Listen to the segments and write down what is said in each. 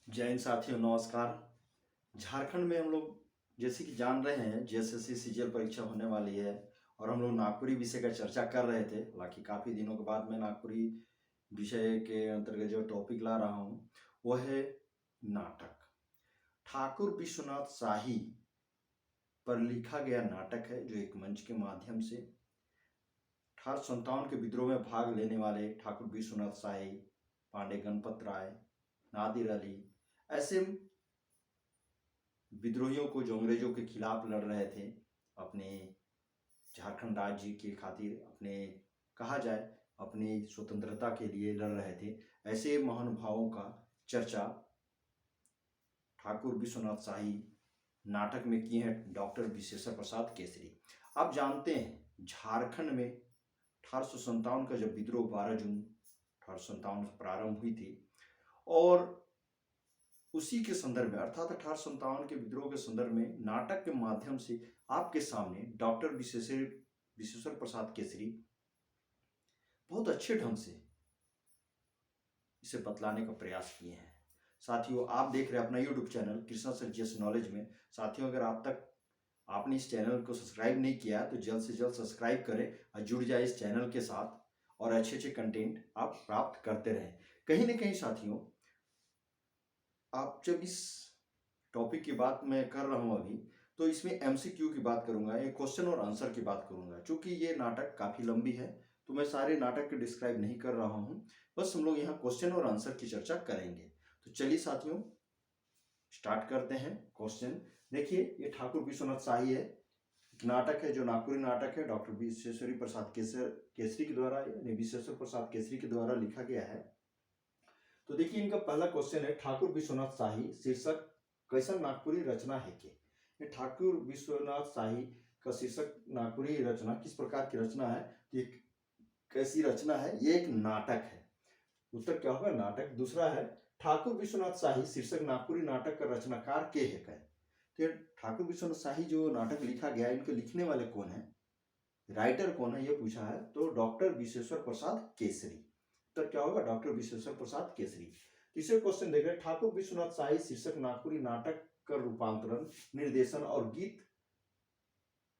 जय हिंद साथियों, नमस्कार। झारखंड में हम लोग जैसे कि जान रहे हैं जेएसएससी सीजीएल परीक्षा होने वाली है और हम लोग नागपुरी विषय का चर्चा कर रहे थे। हालांकि काफ़ी दिनों के बाद मैं नागपुरी विषय के अंतर्गत जो टॉपिक ला रहा हूँ वो है नाटक। ठाकुर विश्वनाथ शाही पर लिखा गया नाटक है जो एक मंच के माध्यम से 1857 के विद्रोह में भाग लेने वाले ठाकुर विश्वनाथ शाही, पांडे गणपत राय, नादिर अली ऐसे विद्रोहियों को जो अंग्रेजों के खिलाफ लड़ रहे थे, अपने झारखंड राज्य के खातिर, अपने कहा जाए अपनी स्वतंत्रता के लिए लड़ रहे थे, ऐसे महानुभावों का चर्चा ठाकुर विश्वनाथ शाही नाटक में किए हैं डॉक्टर विशेश्वर प्रसाद केसरी। आप जानते हैं झारखंड में 1857 का जब विद्रोह 12 जून 1857 से प्रारंभ हुई थी और उसी के संदर्भ में अर्थात 1857 के विद्रोह के संदर्भ में नाटक के माध्यम से आपके सामने डॉक्टर विशेश्वर प्रसाद केसरी बहुत अच्छे ढंग से इसे बतलाने का प्रयास किए हैं। साथियों, आप देख रहे हैं अपना YouTube channel Krishna sir GS knowledge में। साथियों, अगर आप तक आपने इस चैनल को सब्सक्राइब नहीं किया तो जल्द से जल्द सब्सक्राइब करें और जुड़ जाए इस चैनल के साथ और अच्छे अच्छे कंटेंट आप प्राप्त करते रहें। कहीं ना कहीं साथियों, आप जब इस टॉपिक की बात मैं कर रहा हूं अभी, तो इसमें एमसीक्यू की बात करूंगा, एक क्वेश्चन और आंसर की बात करूंगा। चूंकि ये नाटक काफी लंबी है तो मैं सारे नाटक को डिस्क्राइब नहीं कर रहा हूं, बस हम लोग यहाँ क्वेश्चन और आंसर की चर्चा करेंगे। तो चलिए साथियों, स्टार्ट करते हैं। क्वेश्चन देखिए, ये ठाकुर विश्वनाथ शाही है, एक नाटक है जो नागपुरी नाटक है, डॉक्टर विश्वेश्वरी प्रसाद केसरी के द्वारा, यानी विश्वेश्वर प्रसाद केसरी के द्वारा लिखा गया है। तो देखिए, इनका पहला क्वेश्चन है, ठाकुर विश्वनाथ शाही शीर्षक कैसन नागपुरी रचना है के? ये ठाकुर विश्वनाथ शाही का शीर्षक नागपुरी रचना किस प्रकार की रचना है? ये कैसी रचना है? ये एक नाटक है। उत्तर क्या होगा? नाटक। दूसरा है, ठाकुर विश्वनाथ शाही शीर्षक नागपुरी नाटक का रचनाकार के है? तो ठाकुर विश्वनाथ शाही जो नाटक लिखा गया, इनके लिखने वाले कौन है, राइटर कौन है, ये पूछा है। तो डॉक्टर विश्वेश्वर प्रसाद केसरी। उत्तर क्या होगा? डॉक्टर विश्वेश्वर प्रसाद केसरी। तीसरे क्वेश्चन देख रहे हैं, ठाकुर विश्वनाथ शाही शीर्षक नागपुरी नाटक का रूपांतरण, निर्देशन और गीत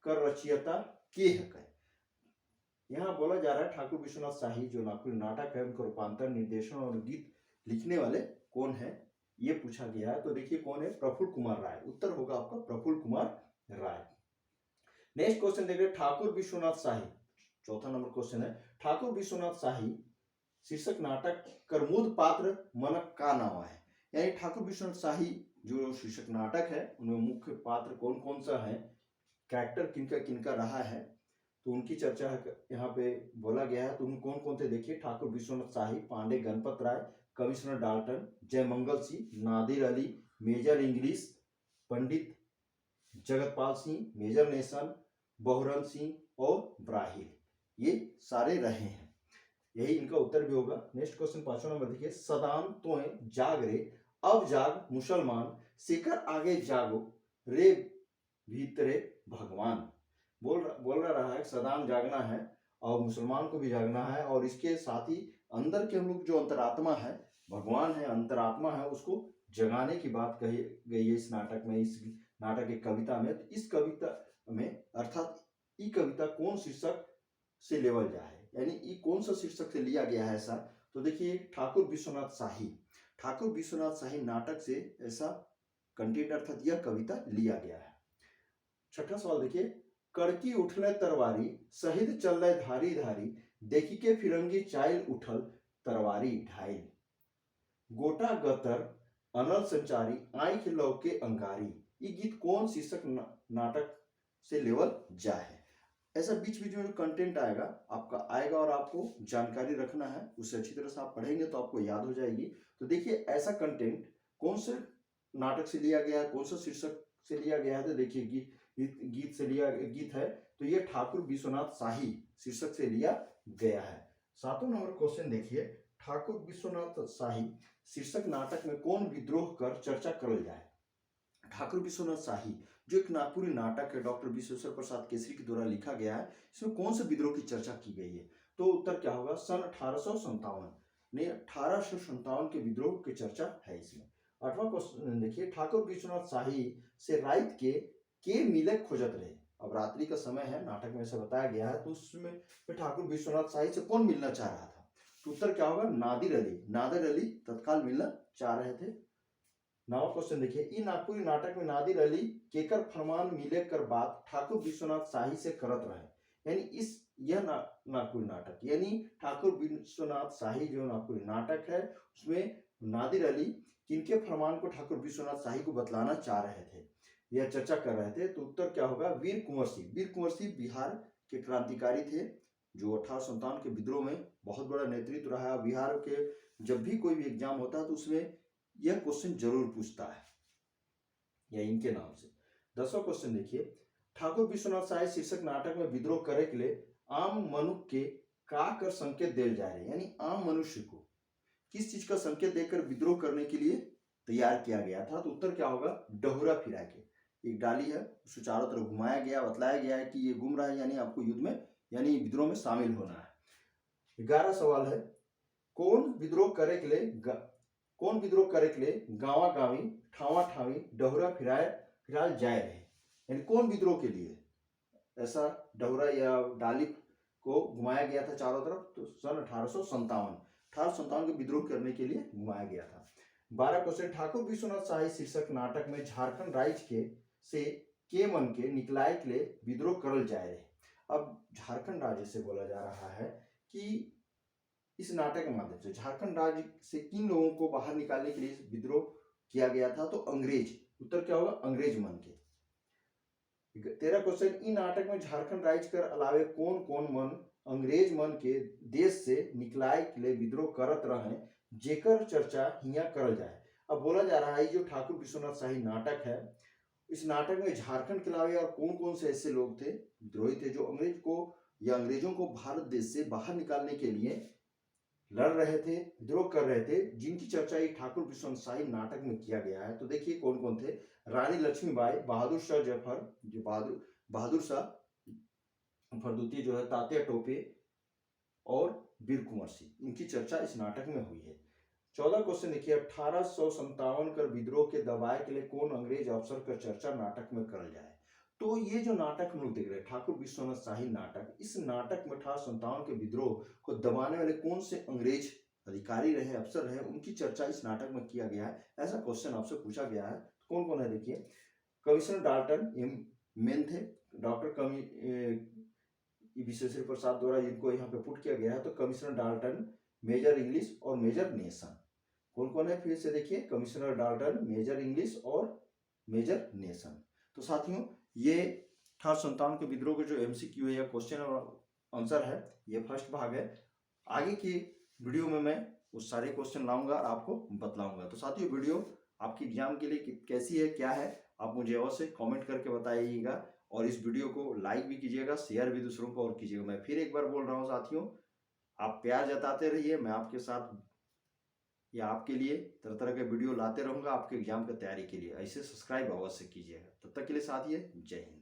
कर रचयिता के है? यहाँ बोला जा रहा है ठाकुर विश्वनाथ शाही जो नागपुरी नाटक है उनका रूपांतरण, निर्देशन और गीत लिखने वाले कौन है, ये पूछा गया है। तो देखिए कौन है? प्रफुल्ल कुमार राय। उत्तर होगा आपका प्रफुल्ल कुमार राय। नेक्स्ट क्वेश्चन देख रहे हैं, ठाकुर विश्वनाथ शाही, चौथा नंबर क्वेश्चन है, ठाकुर विश्वनाथ शाही शीर्षक नाटक करमुद पात्र मनक का नाम है? यानी ठाकुर विश्वनाथ शाही जो शीर्षक नाटक है उनमें मुख्य पात्र कौन कौन सा है, कैरेक्टर किनका किनका रहा है, तो उनकी चर्चा यहाँ पे बोला गया है। तो उन कौन कौन थे देखिए, Thakur Vishwanath Shahi, Pande Ganpat Rai, commissioner Dalton, Jaimangal Singh, Nadir Ali, major English, Pandit Jagatpal Singh, major Nation, Bahuran Singh और ब्राहिल, ये सारे रहे हैं। यही इनका उत्तर भी होगा। नेक्स्ट क्वेश्चन 5वां नंबर देखिए, सदाम तोए जाग रे अब जाग मुसलमान, शिकर आगे जागो रे भीतरे भगवान। बोल रहा है सदाम जागना है और मुसलमान को भी जागना है, और इसके साथ ही अंदर के हम लोग जो अंतरात्मा है, भगवान है, अंतरात्मा है, उसको जगाने की बात कही गई है इस नाटक में, इस नाटक की कविता में। तो इस कविता में अर्थात ये कविता कौन शीर्षक से लेवल जाए, यानी ये कौन सा शीर्षक से लिया गया है ऐसा? तो देखिए, ठाकुर विश्वनाथ शाही, ठाकुर विश्वनाथ शाही नाटक से ऐसा कंटेंट अर्थात यह कविता लिया गया है। छठा सवाल देखिए, कड़की उठले तरवारी शहीद चल धारी धारी, देखी के फिरंगी चाइल उठल तरवारी ढाइल, गोटा गतर अनल संचारी आंख लौके अंगारी, ये गीत कौन शीर्षक नाटक से लेवल जा है? ऐसा बीच बीच में जो कंटेंट आएगा आपका आएगा और आपको जानकारी रखना है, उसे अच्छी तरह से आप पढ़ेंगे तो आपको याद हो जाएगी। तो देखिए, ऐसा कंटेंट कौन से नाटक से लिया गया है, कौन सा शीर्षक से लिया गया है? तो देखिए, गीत से लिया गीत है, तो ये ठाकुर विश्वनाथ शाही शीर्षक से लिया गया है। 7वां नंबर क्वेश्चन देखिए, ठाकुर विश्वनाथ शाही शीर्षक नाटक में कौन विद्रोह कर चर्चा करल जाए? ठाकुर विश्वनाथ शाही जो एक नागपुरी नाटक है, डॉक्टर विश्वेश्वर प्रसाद केसरी के द्वारा लिखा गया है, इसमें कौन से विद्रोह की चर्चा की गई है? तो उत्तर क्या होगा? सन 1857 ने 1857 के विद्रोह की चर्चा है इसमें। 8वां क्वेश्चन देखिए, ठाकुर विश्वनाथ शाही से रात के मिले खोजत रहे। अब रात्रि का समय है, नाटक में ऐसा बताया गया है, तो उसमें ठाकुर विश्वनाथ शाही से कौन मिलना चाह रहा था? तो उत्तर क्या होगा? नादिर अली। नादिर अली तत्काल मिलना चाह रहे थे। 9वां क्वेश्चन देखिए, इ नागपुरी नाटक में नादिर अली केकर फरमान मिले कर बात ठाकुर विश्वनाथ शाही से करत रहे। यानी यह नागपुरी नाटक, यानी ठाकुर विश्वनाथ शाही जो नागपुरी नाटक है उसमें नादिर अली किनके फरमान को ठाकुर विश्वनाथ शाही को बतलाना चाह रहे थे, यह चर्चा कर रहे थे। तो उत्तर क्या होगा? वीर कुंवर सिंह। वीर कुंवर सिंह बिहार के क्रांतिकारी थे जो 1857 के विद्रोह में बहुत बड़ा नेतृत्व रहा। बिहार के जब भी कोई भी एग्जाम होता है तो उसमें यह क्वेश्चन जरूर पूछता है, या इनके नाम से। 10वां क्वेश्चन देखिए, ठाकुर विश्वनाथ शाही शीर्षक नाटक में विद्रोह करे के लिए आम मनुष्य के का कर संकेत दिल जा रहे, यानी आम मनुष्य को किस चीज का संकेत देकर विद्रोह करने के लिए तैयार किया गया था? तो उत्तर क्या होगा? डहुरा फिरा के। एक डाली है, उसको चारों तरफ घुमाया गया, बतलाया गया है कि ये घूम रहा है, यानी आपको युद्ध में यानी विद्रोह में शामिल होना है। 11 सवाल है, कौन विद्रोह करे के लिए गावा गावी ठावा ठावी डहुरा फिराल जाए रहे, यानी कौन विद्रोह के लिए ऐसा डहुरा या डाली को घुमाया गया था चारों तरफ? तो सन 1857 के विद्रोह करने के लिए घुमाया गया था। 12 क्वेश्चन, ठाकुर विश्वनाथ शाही शीर्षक नाटक में झारखंड राज्य के से के मन के निकलाए के लिए विद्रोह करल जाए रहे। अब झारखंड राज्य से बोला जा रहा है कि इस नाटक के माध्यम से झारखंड राज्य से किन लोगों को बाहर निकालने के लिए विद्रोह किया गया था? तो अंग्रेज। उत्तर क्या होगा? अंग्रेज मन के। 13 क्वेश्चन, इन नाटक में झारखंड राज्य कर अलावे कौन कौन मन अंग्रेज मन के देश से निकलाए के लिए विद्रोह करत रहे, जेकर चर्चा हिया करल जाए। अब बोला जा रहा है जो ठाकुर विश्वनाथ शाही नाटक है, इस नाटक में झारखंड के अलावे और कौन कौन से ऐसे लोग थे, विद्रोही थे, जो अंग्रेज को या अंग्रेजों को भारत देश से बाहर निकालने के लिए लड़ रहे थे, विद्रोह कर रहे थे, जिनकी चर्चा एक ठाकुर विश्वनाथ शाही नाटक में किया गया है। तो देखिए कौन कौन थे। रानी लक्ष्मीबाई, बहादुर शाह जफर, जो बहादुर शाह फरदुती जो है, तात्या टोपे और वीर कुंवर सिंह, इनकी चर्चा इस नाटक में हुई है। 14 क्वेश्चन देखिए, 1857 कर विद्रोह के दबाए के लिए कौन अंग्रेज अफसर का चर्चा नाटक में करल जाए। तो ये जो नाटक हम लोग देख रहे हैं ठाकुर विश्वनाथ शाही नाटक, इस नाटक में 1857 के विद्रोह को दबाने वाले कौन से अंग्रेज अधिकारी रहे, अफसर रहे, उनकी चर्चा इस नाटक में किया गया है। ऐसा क्वेश्चन आपसे पूछा गया है। कौन कौन है देखिए, कमिश्नर डाल्टन मेन थे, डॉक्टर विश्वेश्वर प्रसाद द्वारा जिनको यहाँ पे पुट किया गया है। तो कमिश्नर डाल्टन, मेजर इंग्लिश और मेजर नेशन। कौन कौन है फिर से देखिए, कमिश्नर डाल्टन, मेजर इंग्लिश और मेजर नेशन। तो साथियों, ये 1857 के विद्रोह के जो MCQ है या क्वेश्चन और आंसर है, ये फर्स्ट भाग है। आगे की वीडियो में मैं उस सारे क्वेश्चन लाऊंगा और आपको बतलाऊंगा। तो साथियों, वीडियो आपकी एग्जाम के लिए कैसी है, क्या है, आप मुझे अवश्य कमेंट करके बताइएगा और इस वीडियो को लाइक भी कीजिएगा, शेयर भी दूसरों को और कीजिएगा। मैं फिर एक बार बोल रहा हूँ साथियों, आप प्यार जताते रहिए, मैं आपके साथ या आपके लिए तरह तरह के वीडियो लाते रहूंगा आपके एग्जाम की तैयारी के लिए। ऐसे सब्सक्राइब अवश्य कीजिएगा। तब तक के लिए साथियों, जय हिंद।